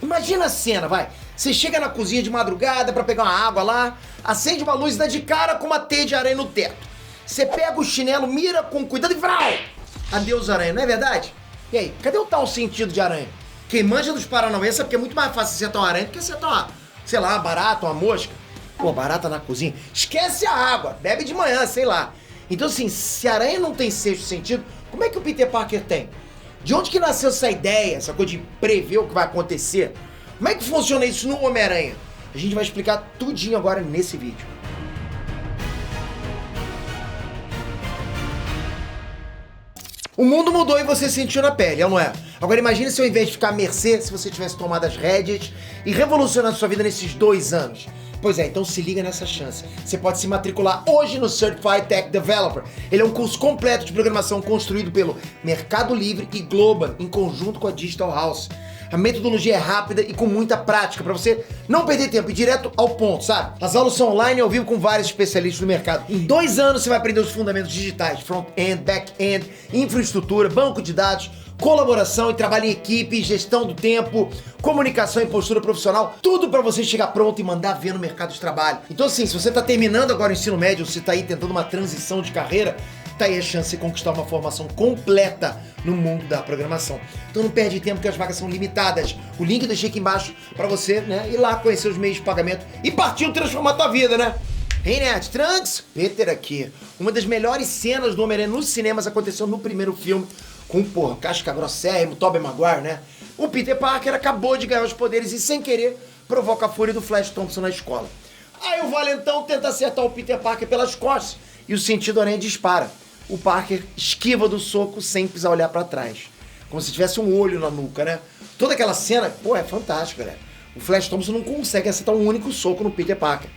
Imagina a cena, vai. Você chega na cozinha de madrugada pra pegar uma água lá, acende uma luz e dá de cara com uma teia de aranha no teto. Você pega o chinelo, mira com cuidado e vral! Adeus aranha, não é verdade? E aí, cadê o tal sentido de aranha? Quem manja dos Paranauê sabe que é muito mais fácil acertar uma aranha do que acertar uma, sei lá, uma barata, uma mosca. Pô, barata na cozinha. Esquece a água, bebe de manhã, sei lá. Então assim, se a aranha não tem sexto sentido, como é que o Peter Parker tem? De onde que nasceu essa ideia, essa coisa de prever o que vai acontecer? Como é que funciona isso no Homem-Aranha? A gente vai explicar tudinho agora nesse vídeo. O mundo mudou e você sentiu na pele, não é? Agora imagine se ao invés de ficar à mercê, se você tivesse tomado as rédeas e revolucionado sua vida nesses 2 anos. Pois é, então se liga nessa chance. Você pode se matricular hoje no Certified Tech Developer. Ele é um curso completo de programação construído pelo Mercado Livre e Global, em conjunto com a Digital House. A metodologia é rápida e com muita prática, para você não perder tempo e direto ao ponto, sabe? As aulas são online e ao vivo com vários especialistas do mercado. Em 2 anos você vai aprender os fundamentos digitais, front-end, back-end, infraestrutura, banco de dados, colaboração e trabalho em equipe, gestão do tempo, comunicação e postura profissional, tudo para você chegar pronto e mandar ver no mercado de trabalho. Então assim, se você tá terminando agora o ensino médio, ou se tá aí tentando uma transição de carreira, tá aí a chance de conquistar uma formação completa no mundo da programação. Então não perde tempo que as vagas são limitadas. O link eu deixei aqui embaixo para você, né, ir lá conhecer os meios de pagamento e partiu transformar a tua vida, né? Hey, Net, Trunks, Peter aqui. Uma das melhores cenas do Homem-Aranha nos cinemas aconteceu no primeiro filme, com, porra, casca grossérrimo, Tobey Maguire, né? O Peter Parker acabou de ganhar os poderes e, sem querer, provoca a fúria do Flash Thompson na escola. Aí o valentão tenta acertar o Peter Parker pelas costas e o sentido aranha dispara. O Parker esquiva do soco sem precisar olhar pra trás. Como se tivesse um olho na nuca, né? Toda aquela cena, pô, é fantástica, galera. O Flash Thompson não consegue acertar um único soco no Peter Parker.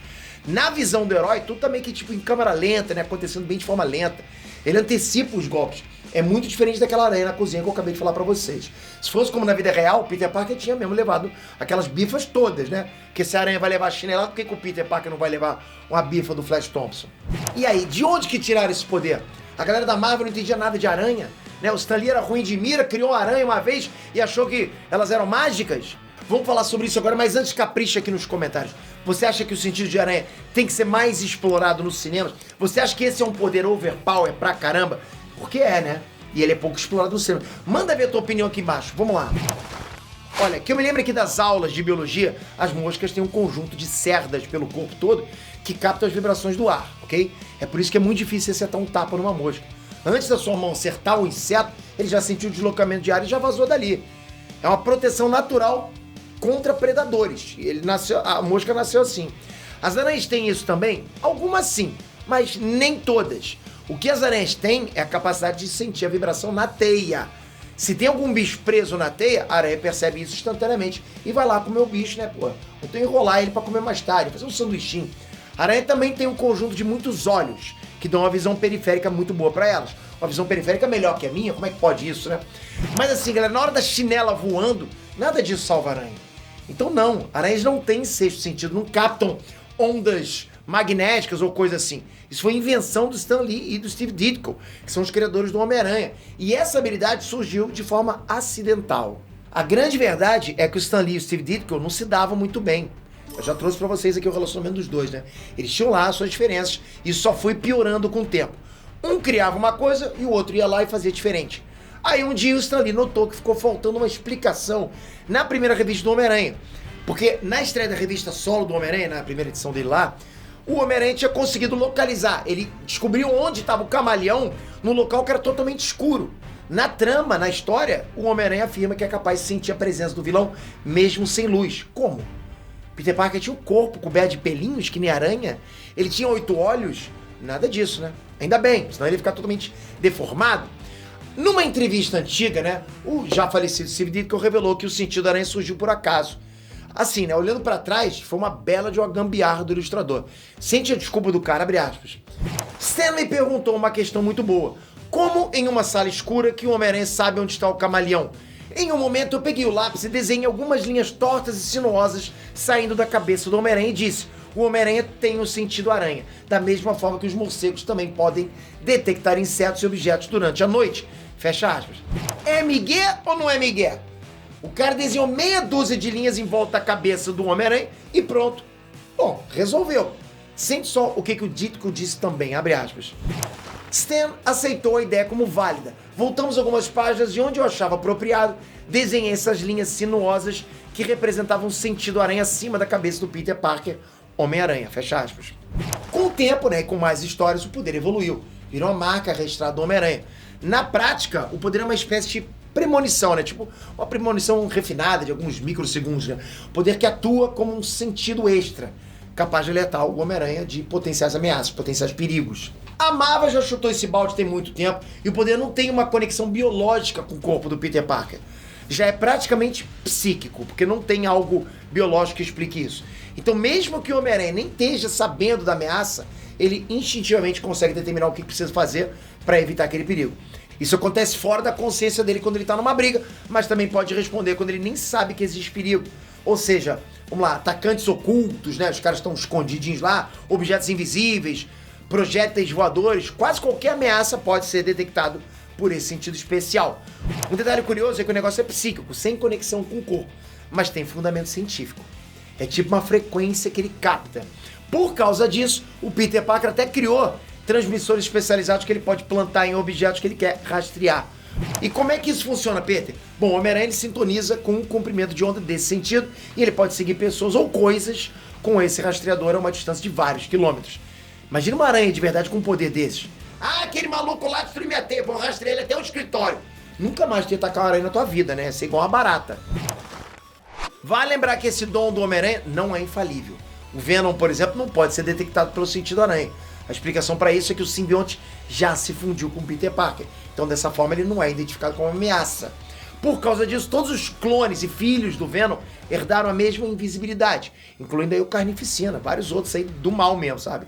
Na visão do herói, tudo também que tipo em câmera lenta, né? Acontecendo bem de forma lenta. Ele antecipa os golpes. É muito diferente daquela aranha na cozinha que eu acabei de falar pra vocês. Se fosse como na vida real, o Peter Parker tinha mesmo levado aquelas bifas todas, né? Porque se a aranha vai levar a chinelada, por que o Peter Parker não vai levar uma bifa do Flash Thompson? E aí, de onde que tiraram esse poder? A galera da Marvel não entendia nada de aranha, né? O Stan Lee era ruim de mira, criou uma aranha uma vez e achou que elas eram mágicas. Vamos falar sobre isso agora, mas antes capricha aqui nos comentários. Você acha que o sentido de aranha tem que ser mais explorado nos cinemas? Você acha que esse é um poder overpower pra caramba? Porque é, né? E ele é pouco explorado no cinema. Manda ver a tua opinião aqui embaixo. Vamos lá. Olha, que eu me lembro aqui das aulas de biologia, as moscas têm um conjunto de cerdas pelo corpo todo que captam as vibrações do ar, ok? É por isso que é muito difícil acertar um tapa numa mosca. Antes da sua mão acertar o inseto, ele já sentiu o deslocamento de ar e já vazou dali. É uma proteção natural contra predadores. A mosca nasceu assim. As aranhas têm isso também? Algumas sim, mas nem todas. O que as aranhas têm é a capacidade de sentir a vibração na teia. Se tem algum bicho preso na teia, a aranha percebe isso instantaneamente e vai lá comer o bicho, né, pô? Então enrolar ele pra comer mais tarde, fazer um sanduichinho. A aranha também tem um conjunto de muitos olhos, que dão uma visão periférica muito boa pra elas. Uma visão periférica melhor que a minha, como é que pode isso, né? Mas assim, galera, na hora da chinela voando, nada disso salva a aranha. Então não, aranhas não têm sexto sentido, não captam ondas magnéticas ou coisa assim. Isso foi invenção do Stan Lee e do Steve Ditko, que são os criadores do Homem-Aranha. E essa habilidade surgiu de forma acidental. A grande verdade é que o Stan Lee e o Steve Ditko não se davam muito bem. Eu já trouxe pra vocês aqui o relacionamento dos dois, né? Eles tinham lá as suas diferenças e isso só foi piorando com o tempo. Um criava uma coisa e o outro ia lá e fazia diferente. Aí um dia o Stan Lee notou que ficou faltando uma explicação na primeira revista do Homem-Aranha. Porque na estreia da revista solo do Homem-Aranha, na primeira edição dele lá, o Homem-Aranha tinha conseguido localizar. Ele descobriu onde estava o camaleão num local que era totalmente escuro. Na trama, na história, o Homem-Aranha afirma que é capaz de sentir a presença do vilão mesmo sem luz. Como? Peter Parker tinha um corpo coberto de pelinhos, que nem aranha. Ele tinha 8 olhos. Nada disso, né? Ainda bem, senão ele ia ficar totalmente deformado. Numa entrevista antiga, né, o já falecido Steve Ditko revelou que o sentido da aranha surgiu por acaso. Assim, né, olhando pra trás, foi uma bela de uma gambiarra do ilustrador. Sente a desculpa do cara, abre aspas. Stanley perguntou uma questão muito boa. Como em uma sala escura que o Homem-Aranha sabe onde está o camaleão? Em um momento eu peguei o lápis e desenhei algumas linhas tortas e sinuosas saindo da cabeça do Homem-Aranha e disse: o Homem-Aranha tem o sentido aranha, da mesma forma que os morcegos também podem detectar insetos e objetos durante a noite. Fecha aspas. É migué ou não é migué? O cara desenhou meia dúzia de linhas em volta da cabeça do Homem-Aranha e pronto. Bom, resolveu. Sente só o que o Ditko disse também, abre aspas. Stan aceitou a ideia como válida. Voltamos algumas páginas e onde eu achava apropriado, desenhei essas linhas sinuosas que representavam o sentido aranha acima da cabeça do Peter Parker, Homem-Aranha, fecha aspas. Com o tempo, né, e com mais histórias, o poder evoluiu. Virou uma marca registrada do Homem-Aranha. Na prática, o poder é uma espécie de premonição, né? Tipo, uma premonição refinada de alguns microsegundos, né? Poder que atua como um sentido extra, capaz de alertar o Homem-Aranha de potenciais ameaças, potenciais perigos. A Marvel já chutou esse balde tem muito tempo e o poder não tem uma conexão biológica com o corpo do Peter Parker. Já é praticamente psíquico, porque não tem algo biológico que explique isso. Então, mesmo que o Homem-Aranha nem esteja sabendo da ameaça, ele instintivamente consegue determinar o que precisa fazer para evitar aquele perigo. Isso acontece fora da consciência dele quando ele tá numa briga, mas também pode responder quando ele nem sabe que existe perigo. Ou seja, vamos lá, atacantes ocultos, né? Os caras estão escondidinhos lá, objetos invisíveis, projéteis voadores, quase qualquer ameaça pode ser detectado por esse sentido especial. Um detalhe curioso é que o negócio é psíquico, sem conexão com o corpo, mas tem fundamento científico. É tipo uma frequência que ele capta. Por causa disso, o Peter Parker até criou transmissores especializados que ele pode plantar em objetos que ele quer rastrear. E como é que isso funciona, Peter? Bom, o Homem-Aranha ele sintoniza com um comprimento de onda desse sentido e ele pode seguir pessoas ou coisas com esse rastreador a uma distância de vários quilômetros. Imagina uma aranha de verdade com um poder desses. Ah, aquele maluco lá destruiu minha teia, vou rastrear ele até o escritório. Nunca mais ter atacar uma aranha na tua vida, né? Ser igual uma barata. Vale lembrar que esse dom do Homem-Aranha não é infalível. O Venom, por exemplo, não pode ser detectado pelo sentido aranha. A explicação para isso é que o simbionte já se fundiu com o Peter Parker. Então, dessa forma, ele não é identificado como uma ameaça. Por causa disso, todos os clones e filhos do Venom herdaram a mesma invisibilidade, incluindo aí o Carnificina, vários outros aí do mal mesmo, sabe?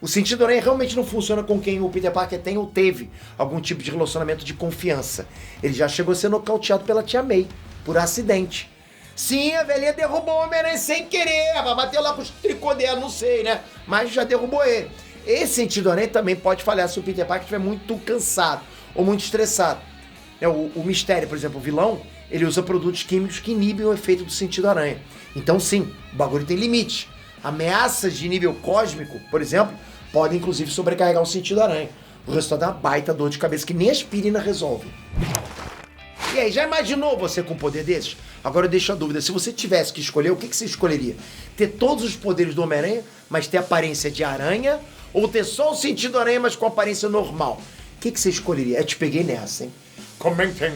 O sentido aranha realmente não funciona com quem o Peter Parker tem ou teve algum tipo de relacionamento de confiança. Ele já chegou a ser nocauteado pela tia May, por acidente. Sim, a velhinha derrubou o Homem-Aranha sem querer, vai bater lá com os tricô dela, não sei, né? Mas já derrubou ele. Esse sentido aranha também pode falhar se o Peter Parker estiver muito cansado ou muito estressado. O Mistério, por exemplo, o vilão, ele usa produtos químicos que inibem o efeito do sentido aranha. Então sim, o bagulho tem limite. Ameaças de nível cósmico, por exemplo, podem inclusive sobrecarregar o sentido aranha. O resultado é uma baita dor de cabeça que nem a aspirina resolve. E aí, já imaginou você com um poder desses? Agora eu deixo a dúvida, se você tivesse que escolher, o que você escolheria? Ter todos os poderes do Homem-Aranha, mas ter aparência de aranha? Ou ter só o sentido aranha, mas com aparência normal? O que você escolheria? Eu te peguei nessa, hein? Comentem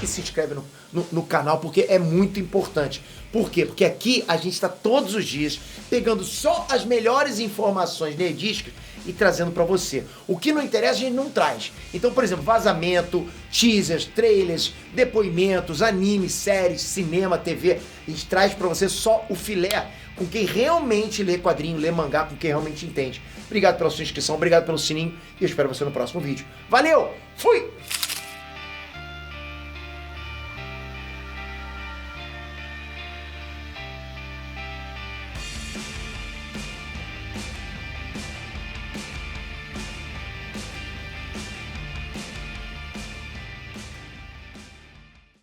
e se inscreve no canal, porque é muito importante. Por quê? Porque aqui a gente está todos os dias pegando só as melhores informações nerdísticas e trazendo para você. O que não interessa a gente não traz. Então, por exemplo, vazamento, teasers, trailers, depoimentos, animes, séries, cinema, TV. A gente traz para você só o filé com quem realmente lê quadrinho, lê mangá, com quem realmente entende. Obrigado pela sua inscrição, obrigado pelo sininho e eu espero você no próximo vídeo. Valeu! Fui!